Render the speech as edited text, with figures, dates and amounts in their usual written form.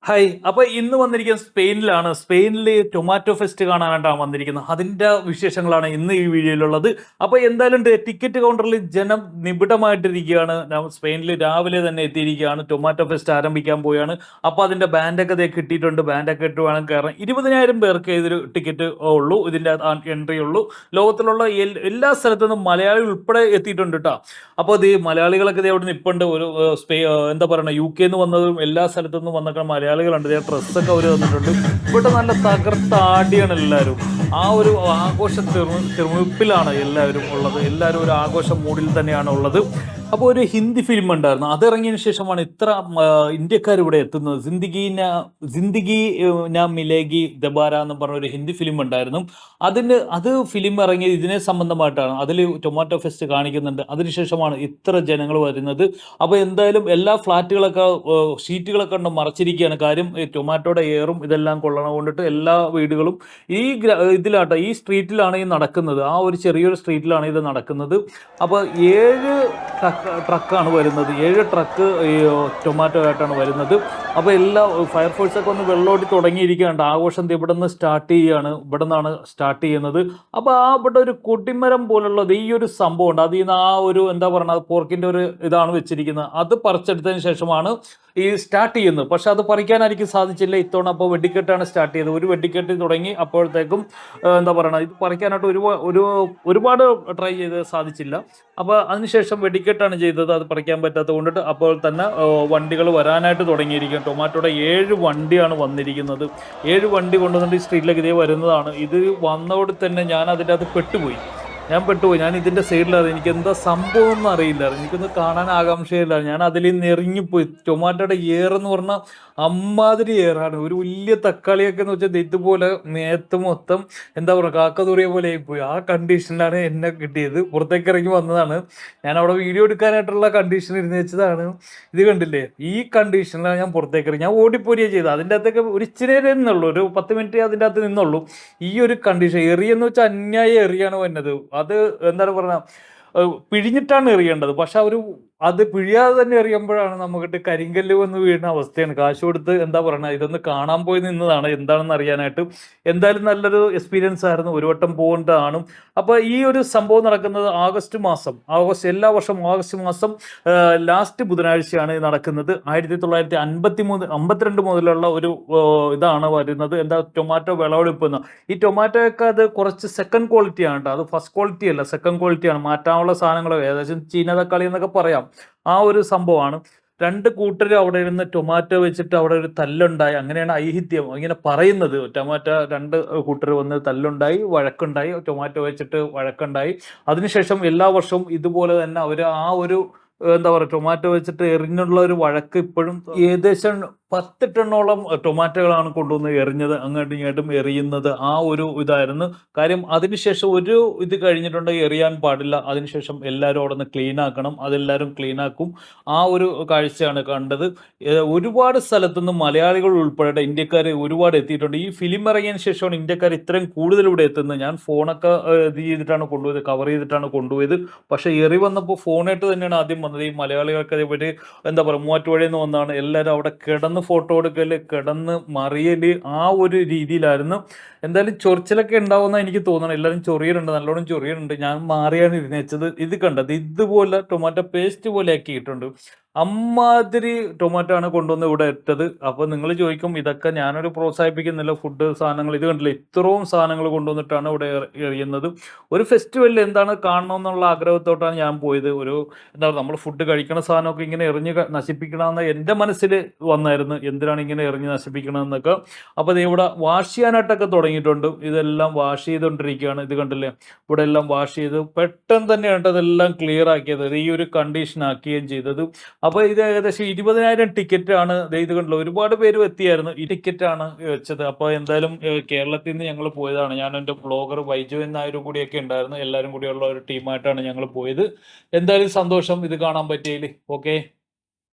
Hi. അപ്പൊ ഇന്ന് വന്നിരിക്കുന്നത് സ്പെയിനിലാണ്. സ്പെയിനില് ടൊമാറ്റോ ഫെസ്റ്റ് കാണാനായിട്ടാണ് വന്നിരിക്കുന്നത്. അതിന്റെ വിശേഷങ്ങളാണ് ഇന്ന് ഈ വീഡിയോയിലുള്ളത്. അപ്പൊ എന്തായാലും ടിക്കറ്റ് കൗണ്ടറിൽ ജനം നിബിഡമായിട്ടിരിക്കുകയാണ്. സ്പെയിനിൽ രാവിലെ തന്നെ എത്തിയിരിക്കുകയാണ്. ടൊമാറ്റോ ഫെസ്റ്റ് ആരംഭിക്കാൻ പോവുകയാണ്. അപ്പൊ അതിന്റെ ബാൻഡൊക്കെ ദേ കിട്ടിയിട്ടുണ്ട്. ബാൻഡൊക്കെ ഇട്ട് വേണം കയറാൻ. 20,000 പേർക്ക് ഇതൊരു ടിക്കറ്റ് ഉള്ളൂ. ഇതിന്റെ എൻട്രി ഉള്ളൂ. ലോകത്തിലുള്ള എല്ലാ സ്ഥലത്തു നിന്നും മലയാളി ഉൾപ്പെടെ എത്തിയിട്ടുണ്ട് ട്ടോ. അപ്പോൾ ഈ മലയാളികളൊക്കെ ദേ അവിടെ നിൽപ്പുണ്ട്. ഒരു എന്താ പറയുക, യുകെന്ന് വന്നതും എല്ലാ സ്ഥലത്തു നിന്നും വന്നൊക്കെ മലയാളികളുണ്ട്. ഡ്രസ്സൊക്കെ അവർ തന്നിട്ടുണ്ട്. ഇവിടെ നല്ല തകർത്താടിയാണ് എല്ലാവരും. ആ ഒരു ആഘോഷ തിമിർപ്പിലാണ് എല്ലാവരും ഉള്ളത്. എല്ലാവരും ഒരു ആഘോഷ മൂഡിൽ തന്നെയാണ് ഉള്ളത്. അപ്പോൾ ഒരു ഹിന്ദി ഫിലിം ഉണ്ടായിരുന്നു. അതിറങ്ങിയതിന് ശേഷമാണ് ഇത്ര ഇന്ത്യക്കാർ ഇവിടെ എത്തുന്നത്. ജിന്ദഗി നാ മിലേഗി ദബാര എന്ന് പറഞ്ഞ ഒരു ഹിന്ദി ഫിലിം ഉണ്ടായിരുന്നു. അത് ഫിലിം ഇറങ്ങിയത് ഇതിനെ സംബന്ധമായിട്ടാണ്. അതിൽ ടൊമാറ്റോ ഫെസ്റ്റ് കാണിക്കുന്നുണ്ട്. അതിനുശേഷമാണ് ഇത്ര ജനങ്ങൾ വരുന്നത്. അപ്പോൾ എന്തായാലും എല്ലാ ഫ്ലാറ്റുകളൊക്കെ ഷീറ്റുകളൊക്കെ കൊണ്ട് മറച്ചിരിക്കുകയാണ്. കാര്യം ഈ ടൊമാറ്റോയുടെ എയറും ഇതെല്ലാം കൊള്ളണം കൊണ്ടിട്ട് എല്ലാ വീടുകളും ഇതിലാട്ടോ, ഈ സ്ട്രീറ്റിലാണ് ഈ നടക്കുന്നത്. ആ ഒരു ചെറിയൊരു സ്ട്രീറ്റിലാണ് ഇത് നടക്കുന്നത്. അപ്പോൾ 7 ട്രക്കാണ് വരുന്നത്. 7 ട്രക്ക് ഈ ടൊമാറ്റോ ആയിട്ടാണ് വരുന്നത്. അപ്പോൾ എല്ലാ ഫയർഫോഴ്സൊക്കെ ഒന്ന് വെള്ളോട്ടി തുടങ്ങിയിരിക്കുകയാണ്. ആഘോഷം ഇവിടെ നിന്ന് സ്റ്റാർട്ട് ചെയ്യുകയാണ്. ഇവിടെ നിന്നാണ് സ്റ്റാർട്ട് ചെയ്യുന്നത്. അപ്പോൾ ഇവിടെ ഒരു കൊടിമരം പോലുള്ളത് ഈ ഒരു സംഭവം ഉണ്ട്. അതിൽ നിന്ന് ആ ഒരു എന്താ പറയുക, പോർക്കിൻ്റെ ഒരു ഇതാണ് വെച്ചിരിക്കുന്നത്. അത് പറിച്ചെടുത്തതിന് ശേഷമാണ് ഈ സ്റ്റാർട്ട് ചെയ്യുന്നത്. പക്ഷെ അത് പറിക്കാൻ എനിക്ക് സാധിച്ചില്ല ഇത്തവണ. അപ്പോൾ വെടിക്കെട്ടാണ് സ്റ്റാർട്ട് ചെയ്തത്. ഒരു വെടിക്കെട്ട് തുടങ്ങി. അപ്പോഴത്തേക്കും എന്താ പറയുക, ഇത് പറിക്കാനായിട്ട് ഒരുപാട് ട്രൈ ചെയ്ത് സാധിച്ചില്ല. അപ്പോൾ അതിനുശേഷം വെടിക്കെട്ടാണ് ചെയ്തത്. അത് പറിക്കാൻ പറ്റാത്തത് കൊണ്ടിട്ട് അപ്പോൾ തന്നെ വണ്ടികൾ വരാനായിട്ട് തുടങ്ങിയിരിക്കും. ടൊമാറ്റോയുടെ 7 വണ്ടിയാണ് വന്നിരിക്കുന്നത്. 7 വണ്ടി കൊണ്ടുവന്നിട്ട് ഈ സ്ട്രീറ്റിലേക്ക് ഇതേ വരുന്നതാണ്. ഇത് വന്നതോടെ തന്നെ ഞാൻ അതിൻ്റെ അകത്ത് പെട്ടുപോയി. ഞാൻ ഇതിൻ്റെ സൈഡിലാണ്. എനിക്ക് എന്താ സംഭവം ഒന്നും അറിയില്ലായിരുന്നു. എനിക്കൊന്ന് കാണാൻ ആകാംക്ഷയില്ലായിരുന്നു. ഞാൻ അതിൽ നിന്ന് ഇറങ്ങിപ്പോയി. ടൊമാറ്റോയുടെ ഏറെന്ന് പറഞ്ഞാൽ അമ്മാതിരി ഏറാണ്. ഒരു വലിയ തക്കാളിയൊക്കെ എന്ന് വെച്ചാൽ ഇതുപോലെ നേരത്ത് മൊത്തം എന്താ പറയുക, കാക്കതൂറിയ പോലെ ആയിപ്പോയി. ആ കണ്ടീഷനിലാണ് എന്നെ കിട്ടിയത്. പുറത്തേക്ക് ഇറങ്ങി വന്നതാണ്. ഞാൻ അവിടെ വീഡിയോ എടുക്കാനായിട്ടുള്ള കണ്ടീഷൻ ഇരുന്ന് വെച്ചതാണ്. ഇത് കണ്ടില്ലേ, ഈ കണ്ടീഷനിലാണ് ഞാൻ പുറത്തേക്ക് ഇറങ്ങി. ഞാൻ ഓടിപ്പോരുകയാണ് ചെയ്തത്. അതിൻ്റെ അകത്തൊക്കെ ഒരു ഇച്ചിരി നിന്നുള്ളൂ, ഒരു 10 മിനിറ്റ് അതിൻ്റെ അകത്ത് നിന്നുള്ളൂ. ഈ ഒരു കണ്ടീഷൻ എറിയെന്ന് വെച്ചാൽ അന്യായ എറിയാണ് വന്നത്. അത് എന്താണ് പറയുക, പിഴിഞ്ഞിട്ടാണ് എറിയേണ്ടത്. പക്ഷെ അത് പിഴിയാതെ തന്നെ എറിയുമ്പോഴാണ് നമുക്കിട്ട് കരിങ്കല്ല് വന്ന് വീഴുന്ന അവസ്ഥയാണ്. കാശ് കൊടുത്ത് എന്താ പറയുക, ഇതൊന്ന് കാണാൻ പോയി നിന്നതാണ് എന്താണെന്ന് അറിയാനായിട്ട്. എന്തായാലും നല്ലൊരു എക്സ്പീരിയൻസ് ആയിരുന്നു. ഒരു വട്ടം പോകേണ്ടതാണ്. അപ്പോൾ ഈ ഒരു സംഭവം നടക്കുന്നത് എല്ലാ വർഷവും ആഗസ്റ്റ് മാസം ലാസ്റ്റ് ബുധനാഴ്ചയാണ് ഇത് നടക്കുന്നത്. 1952 മുതലുള്ള ഒരു ഇതാണ് വരുന്നത്. എന്താ, ടൊമാറ്റോ വിളവെടുപ്പ് എന്ന്. ഈ ടൊമാറ്റോയൊക്കെ അത് കുറച്ച് സെക്കൻഡ് ക്വാളിറ്റി ആണ് കേട്ടോ. അത് ഫസ്റ്റ് ക്വാളിറ്റി അല്ല, സെക്കൻഡ് ക്വാളിറ്റിയാണ്. മാറ്റാനുള്ള സാധനങ്ങൾ ഏകദേശം ചീന തക്കാളി എന്നൊക്കെ പറയാം. ആ ഒരു സംഭവമാണ്. 2 കൂട്ടരും അവിടെ ഇരുന്ന് ടൊമാറ്റോ വെച്ചിട്ട് അവിടെ ഒരു തല്ലുണ്ടായി. അങ്ങനെയാണ് ഐഹിത്യം ഇങ്ങനെ പറയുന്നത്. ടൊമാറ്റോ 2 കൂട്ടർ വന്ന് തല്ലുണ്ടായി, വഴക്കുണ്ടായി. ടൊമാറ്റോ വെച്ചിട്ട് വഴക്കുണ്ടായി. അതിനുശേഷം എല്ലാ വർഷവും ഇതുപോലെ തന്നെ അവർ ആ ഒരു എന്താ പറയുക, ടൊമാറ്റോ വെച്ചിട്ട് എറിഞ്ഞുള്ള ഒരു വഴക്ക് ഇപ്പോഴും ഏകദേശം 10 ടണ്ണോളം ടൊമാറ്റോകളാണ് കൊണ്ടുവന്ന് എറിഞ്ഞത്. അങ്ങോട്ടും ഇങ്ങോട്ടും എറിയുന്നത് ആ ഒരു ഇതായിരുന്നു കാര്യം. അതിനുശേഷം ഒരു ഇത് കഴിഞ്ഞിട്ടുണ്ടെങ്കിൽ എറിയാൻ പാടില്ല. അതിനുശേഷം എല്ലാവരും അവിടെ നിന്ന് ക്ലീൻ ആക്കണം. അതെല്ലാവരും ക്ലീൻ ആക്കും. ആ ഒരു കാഴ്ചയാണ് കണ്ടത്. ഒരുപാട് സ്ഥലത്തുനിന്ന് മലയാളികൾ ഉൾപ്പെടെ ഇന്ത്യക്കാർ ഒരുപാട് എത്തിയിട്ടുണ്ട്. ഈ ഫിലിം ഇറങ്ങിയതിന് ശേഷമാണ് ഇന്ത്യക്കാർ ഇത്രയും കൂടുതൽ ഇവിടെ എത്തുന്നത്. ഞാൻ ഫോണൊക്കെ ഇത് ചെയ്തിട്ടാണ് കൊണ്ടുപോയത്, കവർ ചെയ്തിട്ടാണ് കൊണ്ടുപോയത്. പക്ഷേ എറി വന്നപ്പോൾ ഫോണായിട്ട് തന്നെയാണ് ആദ്യം വന്നത്. ഈ മലയാളികൾക്ക് ഇവർ എന്താ പറയുക, മൂവാറ്റുപുഴയിൽ നിന്ന് വന്നതാണ്. എല്ലാവരും അവിടെ കിടന്ന് ഫോട്ടോ എടുക്കല്, കിടന്ന് മറിയല്, ആ ഒരു രീതിയിലായിരുന്നു. എന്തായാലും ചൊറിച്ചിലൊക്കെ ഉണ്ടാവുമെന്ന് എനിക്ക് തോന്നണം. എല്ലാവരും ചൊറിയുന്നുണ്ട്, നല്ലോണം ചൊറിയുന്നുണ്ട്. ഞാൻ മാറിയാണ് ഇരുന്നേച്ചത്. ഇത് കണ്ടത് ഇതുപോലെ ടൊമാറ്റോ പേസ്റ്റ് പോലെ ആക്കിയിട്ടുണ്ട്. അമ്മാതിരി ടൊമാറ്റോ ആണ് കൊണ്ടുവന്ന് ഇവിടെ ഇട്ടത്. അപ്പോൾ നിങ്ങൾ ചോദിക്കും, ഇതൊക്കെ ഞാനൊരു പ്രോത്സാഹിപ്പിക്കുന്നില്ല, ഫുഡ് സാധനങ്ങൾ ഇത് കണ്ടില്ല, ഇത്രയും സാധനങ്ങൾ കൊണ്ടുവന്നിട്ടാണ് ഇവിടെ എറിയുന്നത്. ഒരു ഫെസ്റ്റിവലിൽ എന്താണ് കാണണമെന്നുള്ള ആഗ്രഹത്തോട്ടാണ് ഞാൻ പോയത്. എന്താ പറയുക, നമ്മൾ ഫുഡ് കഴിക്കണ സാധനമൊക്കെ ഇങ്ങനെ എറിഞ്ഞ് നശിപ്പിക്കണമെന്ന് എൻ്റെ മനസ്സിൽ വന്നായിരുന്നു. എന്തിനാണ് ഇങ്ങനെ എറിഞ്ഞ് നശിപ്പിക്കണമെന്നൊക്കെ. അപ്പോൾ ഇവിടെ വാഷ് ചെയ്യാനായിട്ടൊക്കെ തുടങ്ങിയിട്ടുണ്ട്. ഇതെല്ലാം വാഷ് ചെയ്തുകൊണ്ടിരിക്കുകയാണ്. ഇത് കണ്ടില്ലേ, ഇവിടെ എല്ലാം വാഷ് ചെയ്ത് പെട്ടെന്ന് തന്നെയാണ് ഇതെല്ലാം ക്ലിയർ ആക്കിയത്. ഈ ഒരു കണ്ടീഷൻ ആക്കുകയും ചെയ്തത്. അപ്പോൾ ഇത് ഏകദേശം 20,000 ടിക്കറ്റാണ്. ഇത് കണ്ടല്ലോ, ഒരുപാട് പേര് എത്തിയായിരുന്നു. ഈ ടിക്കറ്റാണ് വെച്ചത്. അപ്പോൾ എന്തായാലും കേരളത്തിൽ നിന്ന് ഞങ്ങൾ പോയതാണ്. ഞാൻ എൻ്റെ ബ്ലോഗർ വൈജു എന്നായൊരു കൂടിയൊക്കെ ഉണ്ടായിരുന്നു. എല്ലാവരും കൂടിയുള്ള ഒരു ടീമായിട്ടാണ് ഞങ്ങൾ പോയത്. എന്തായാലും സന്തോഷം ഇത് കാണാൻ പറ്റിയതിൽ. ഓക്കെ.